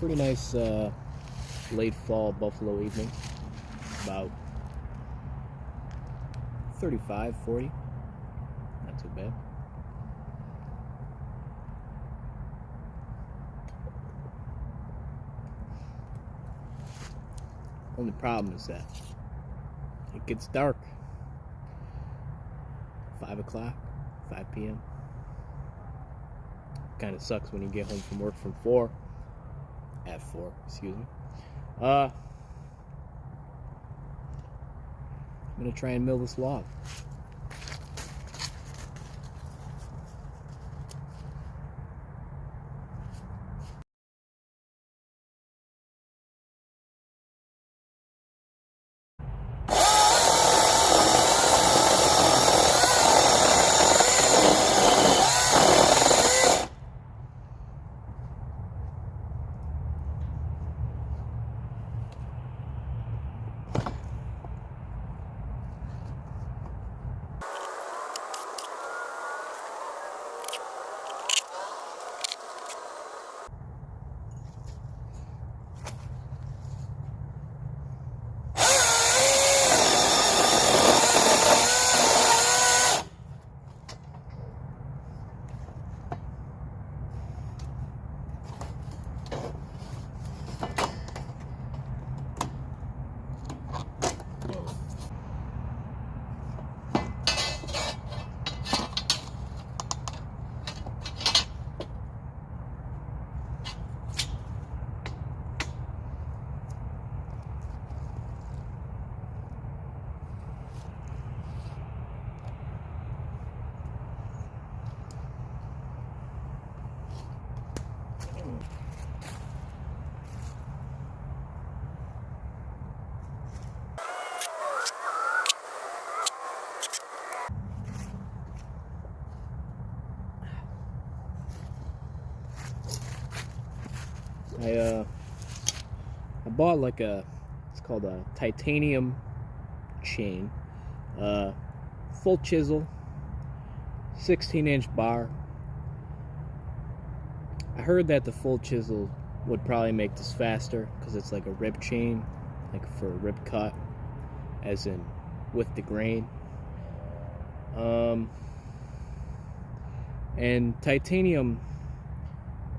Pretty nice late fall Buffalo evening. About 35, 40. Not too bad. Only problem is that it gets dark. 5 o'clock, 5 p.m. Kind of sucks when you get home from work from 4. At 4, excuse me. I'm gonna try and mill this log. I bought like it's called a titanium chain, full chisel, 16-inch bar. I heard that the full chisel would probably make this faster because it's like a rib chain, like for a rib cut, as in with the grain. And titanium,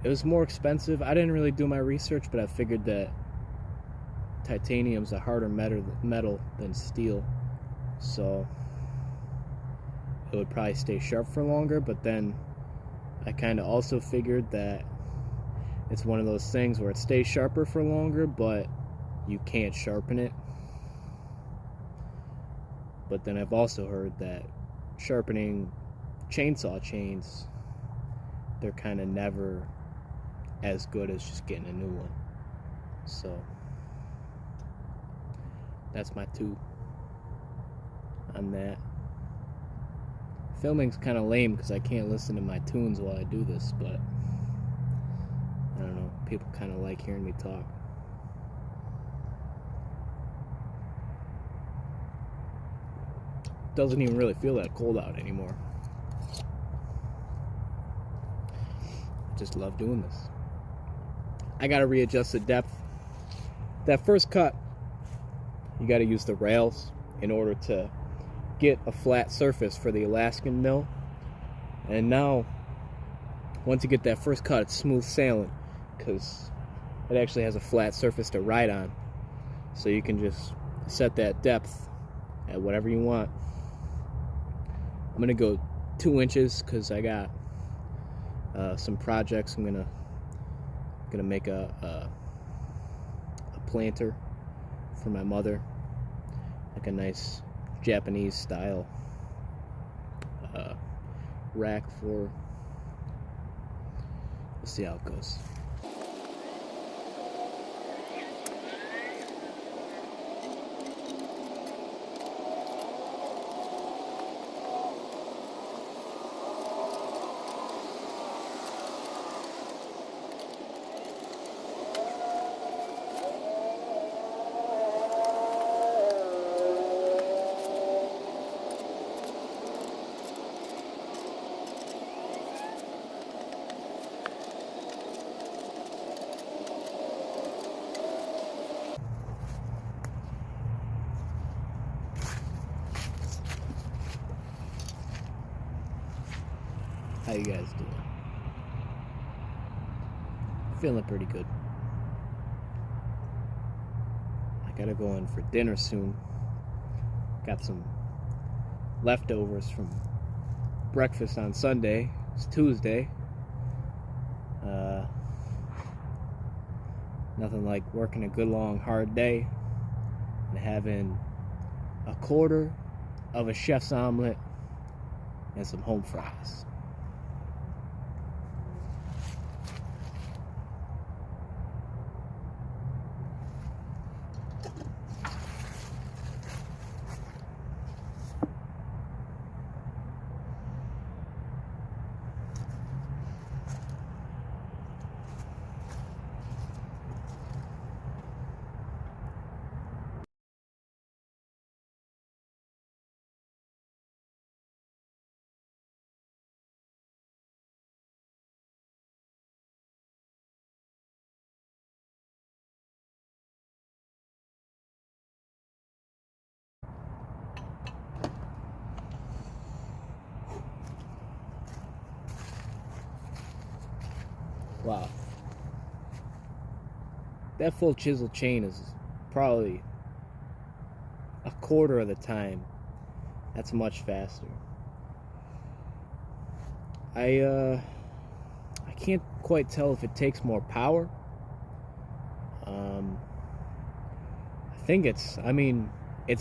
it was more expensive. I didn't really do my research, but I figured that titanium's a harder metal than steel, so it would probably stay sharp for longer. But then I kind of also figured that it's one of those things where it stays sharper for longer, but you can't sharpen it. But then I've also heard that sharpening chainsaw chains, they're kind of never as good as just getting a new one. So that's my 2 on that. Filming's kind of lame because I can't listen to my tunes while I do this, but I don't know, people kind of like hearing me talk. Doesn't even really feel that cold out anymore. Just love doing this. I gotta readjust the depth. That first cut, you gotta use the rails in order to get a flat surface for the Alaskan mill. And now, once you get that first cut, it's smooth sailing because it actually has a flat surface to ride on. So you can just set that depth at whatever you want. I'm gonna go 2 inches because I got some projects. I'm gonna make a planter for my mother, like a nice Japanese style rack for her. We'll see how it goes. How you guys doing? Feeling pretty good. I gotta go in for dinner soon. Got some leftovers from breakfast on Sunday. It's Tuesday. Nothing like working a good long hard day and having a quarter of a chef's omelet and some home fries. Wow. That full chisel chain is probably a quarter of the time. That's much faster. I can't quite tell if it takes more power. I think it's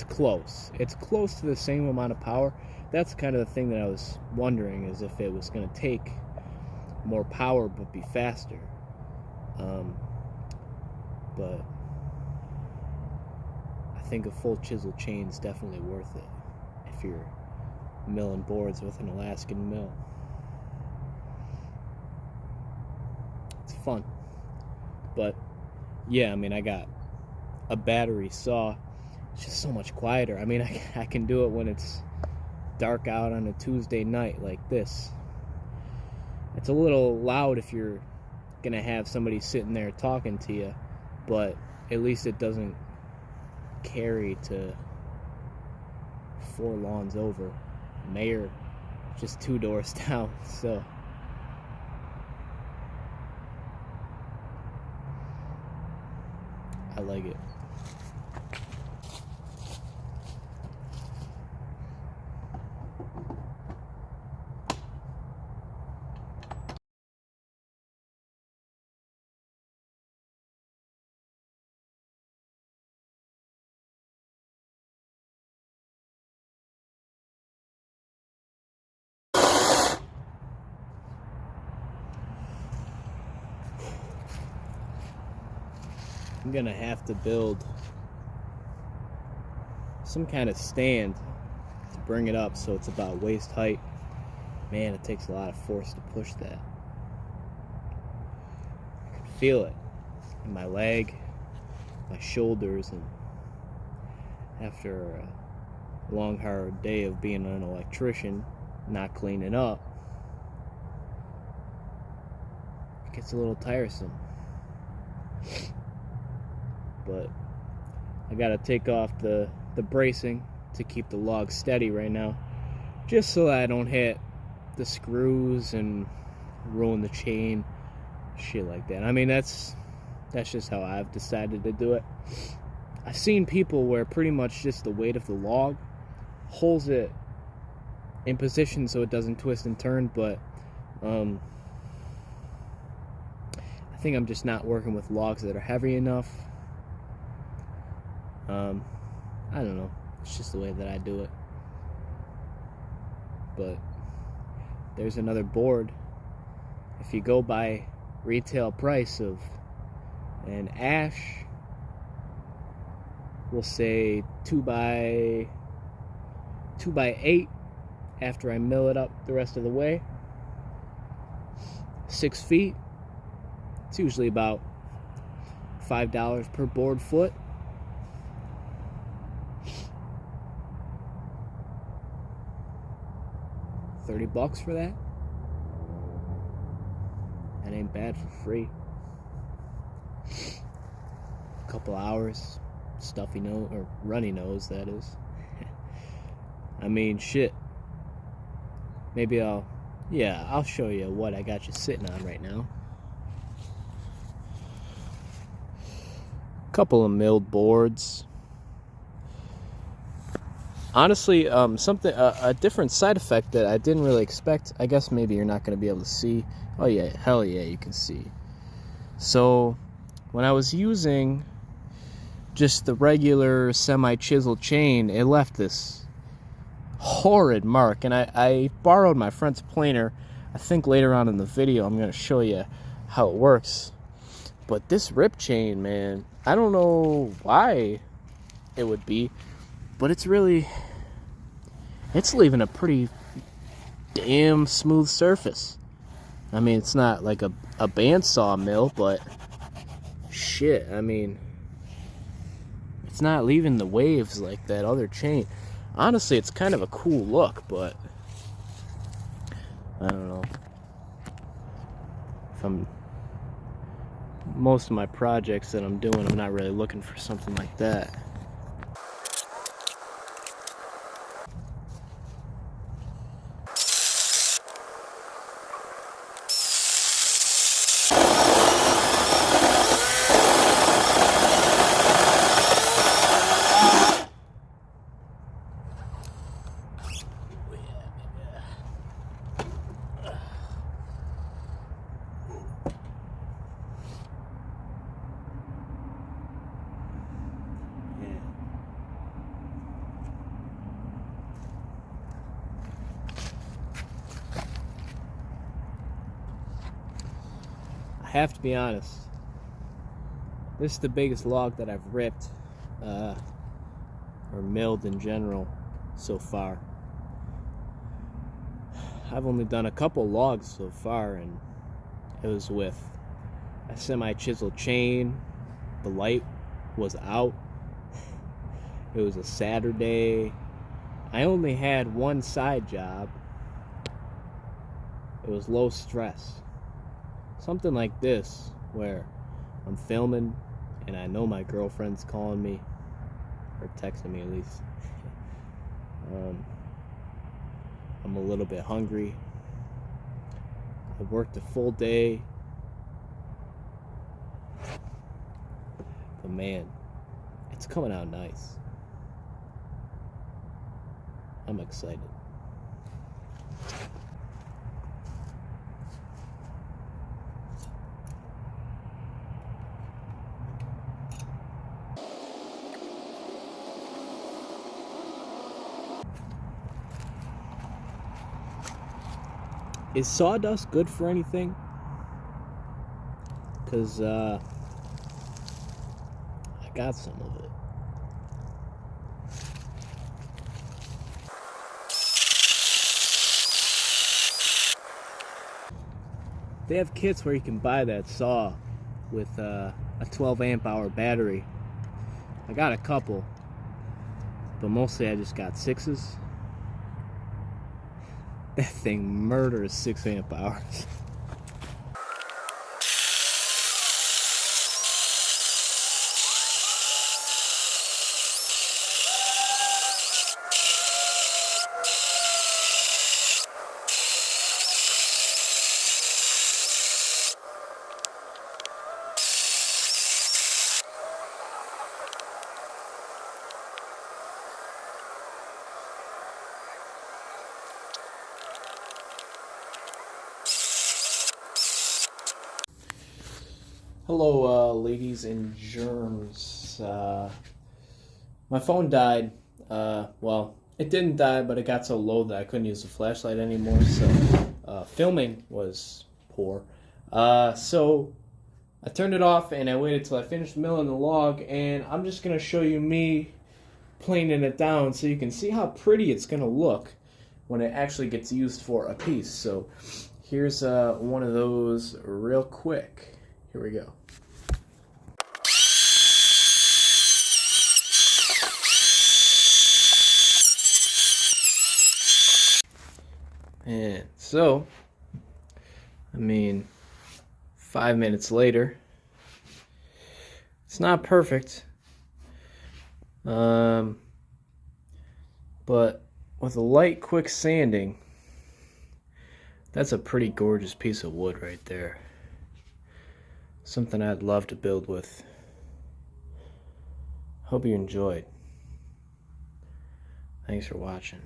close. It's close to the same amount of power. That's kind of the thing that I was wondering, is if it was going to take more power but be faster. But I think a full chisel chain is definitely worth it if you're milling boards with an Alaskan mill. It's fun. But yeah, I got a battery saw. It's just so much quieter. I can do it when it's dark out on a Tuesday night like this. It's a little loud if you're gonna have somebody sitting there talking to you, but at least it doesn't carry to 4 lawns over. Mayor just 2 doors down, so I like it. I'm gonna have to build some kind of stand to bring it up so it's about waist height. Man, it takes a lot of force to push that. I can feel it in my leg, my shoulders, and after a long hard day of being an electrician, not cleaning up, it gets a little tiresome. But I gotta take off the bracing to keep the log steady right now, just so that I don't hit the screws and ruin the chain, shit like that. That's just how I've decided to do it. I've seen people where pretty much just the weight of the log holds it in position so it doesn't twist and turn, but I think I'm just not working with logs that are heavy enough. I don't know. It's just the way that I do it. But there's another board. If you go by retail price of an ash, we'll say 2x8 after I mill it up the rest of the way, 6 feet. It's usually about $5 per board foot. $30 for that. That ain't bad for free. A couple hours, stuffy nose, or runny nose, that is. Shit. Maybe I'll Yeah, I'll show you what I got you sitting on right now. Couple of milled boards. Honestly, a different side effect that I didn't really expect. I guess maybe you're not going to be able to see. Oh yeah, hell yeah, you can see. So when I was using just the regular semi-chiseled chain, it left this horrid mark, and I borrowed my friend's planer. I think later on in the video I'm going to show you how it works. But this rip chain, man, I don't know why it would be, but it's leaving a pretty damn smooth surface. I mean, it's not like a bandsaw mill, but shit, I mean, it's not leaving the waves like that other chain. Honestly, it's kind of a cool look, but I don't know. Most of my projects that I'm doing, I'm not really looking for something like that. I have to be honest, this is the biggest log that I've ripped or milled in general so far. I've only done a couple logs so far, and it was with a semi-chiseled chain. The light was out. It was a Saturday. I only had one side job. It was low stress. Something like this, where I'm filming and I know my girlfriend's calling me, or texting me at least. I'm a little bit hungry. I worked a full day. But man, it's coming out nice. I'm excited. Is sawdust good for anything? Because I got some of it. They have kits where you can buy that saw with a 12 amp hour battery. I got a couple, but mostly I just got 6s. That thing murders 6 amp hours. Hello, ladies and germs. My phone died. Well, it didn't die, but it got so low that I couldn't use the flashlight anymore, so filming was poor. So I turned it off and I waited till I finished milling the log, and I'm just going to show you me planing it down so you can see how pretty it's going to look when it actually gets used for a piece. So here's one of those real quick. Here we go. And so, I mean, 5 minutes later, it's not perfect, but with a light, quick sanding, That's a pretty gorgeous piece of wood right there. Something I'd love to build with. Hope you enjoyed. Thanks for watching.